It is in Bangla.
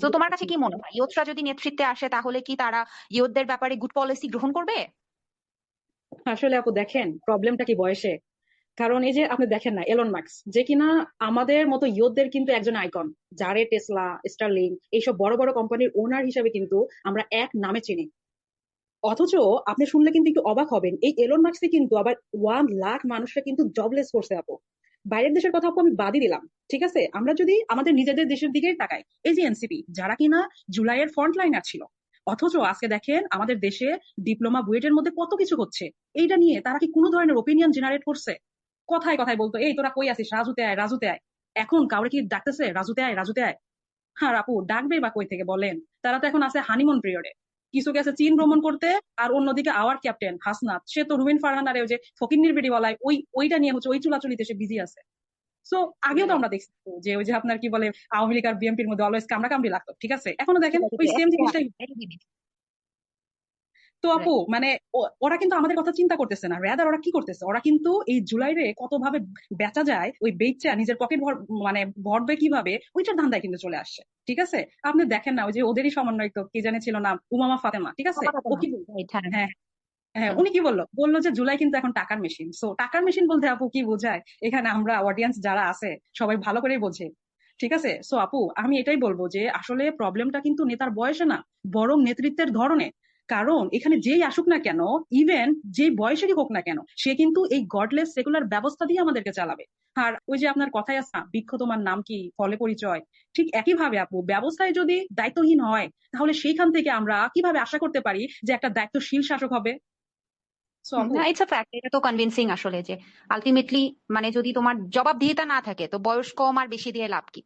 তো জি তোমার আপু, কাছে কি মনে হয় ইয়ুথরা যদি নেতৃত্বে আসে তাহলে কি তারা ইয়ুথদের ব্যাপারে গুড পলিসি গ্রহণ করবে? আসলে আপু দেখেন প্রবলেমটা কি বয়সে। কারণ এই যে আপনি দেখেন না এলন মাস্ক যে কিনা আমাদের মতো ইয়ুথদের কিন্তু একজন আইকন, যারে টেসলা, স্টারলিংক এইসব বড় বড় কোম্পানির ওনার হিসেবে কিন্তু আমরা এক নামে চিনি। অথচ আপনি শুনলে কিন্তু একটু অবাক হবেন, এই এলন মাস্কই কিন্তু আবার 1 লাখ মানুষরা কিন্তু জবলেস করছে আপু। বাইরের দেশের কথা আপু আমি বাদই দিলাম, ঠিক আছে, আমরা যদি আমাদের নিজেদের দেশের দিকেই তাকাই, এই যে এনসিপি যারা কিনা জুলাইয়ের ফ্রন্ট লাইনার ছিল, অথচ আজকে দেখেন আমাদের দেশে ডিপ্লোমা বুয়েটের মধ্যে কত কিছু হচ্ছে। এইটা নিয়ে তারা কি কোনো ধরনের ওপিনিয়ন জেনারেট করছে? কথায় কথায় বলতো এই তোরা কই আছিস, রাজুতে আয় রাজুতে আয়। এখন কাউরে কি ডাকতেছে রাজুতে আয় রাজুতে আয়? হ্যাঁ আপু ডাকবে বা কই থেকে বলেন। তারা তো এখন আছে হানিমুন পিরিয়ডে, কিছু গেছে চীন ভ্রমণ করতে। আর অন্যদিকে আওয়ার ক্যাপ্টেন হাসনাত সে তো রুবিন ফারহান আর ওই যে ফকিন্নির বেড়িওয়ালায় ওইটা নিয়ে হচ্ছে ওই চুলাচুলিতে সে বিজি আছে। সো আগেও তো আমরা দেখছি যে ওই যে আপনার কি বলে আওয়ামী লীগ আর বিএনপির মধ্যে অলওয়েজ কামড়া কামড়ি লাগতো, ঠিক আছে, এখনো দেখেন ওই সেম জিনিসটাই। তো আপু রাইট। মানে ওরা কিন্তু আমাদের কথা চিন্তা করতেছে না, রেদার ওরা কি করতেছে, ওরা কিন্তু এই জুলাইরে কত ভাবে বেচা যায় ওই বেচা নিজের পকেট মানে ভরবে কিভাবে ওইটার ধান্দায় কিন্তু চলে আসছে। ঠিক আছে, আপনি দেখেন না ওই যে ওদেরই সমন্বয়ক কি জানে ছিল নাম, উমামা ফাতেমা, ঠিক আছে, ও কি বলতো? রাইট, হ্যাঁ। হ্যাঁ, হ্যাঁ, উনি কি বললো, বললো যে জুলাই কিন্তু এখন টাকার মেশিন। সো টাকার মেশিন বলতে আপু কি বোঝায়, এখানে আমরা অডিয়েন্স যারা আছে সবাই ভালো করেই বোঝে। ঠিক আছে, সো আপু আমি এটাই বলবো যে আসলে প্রবলেমটা কিন্তু নেতার বয়সে না, বরং নেতৃত্বের ধরনে। কারণ এখানে যেই আসুক না কেন, ইভেন যেই বয়সেরই হোক না কেন, সে কিন্তু এই গডলেস সেকুলার ব্যবস্থা দিয়ে আমাদেরকে চালাবে। আর ওই যে আপনার কথাই আছে না, বৃক্ষ তোমার নাম কি ফলে পরিচয়, ঠিক একই ভাবে আপু ব্যবস্থায় যদি দায়িত্বহীন হয়, তাহলে সেইখান থেকে আমরা কিভাবে আশা করতে পারি যে একটা দায়িত্বশীল শাসক হবে? সো আপু না, ইটস আ ফ্যাক্ট, এটা তো কনভিনসিং আসলে যে আলটিমেটলি মানে যদি তোমার জবাবদিহিতা না থাকে তো বয়স কম আর বেশি দিয়ে লাভ কি?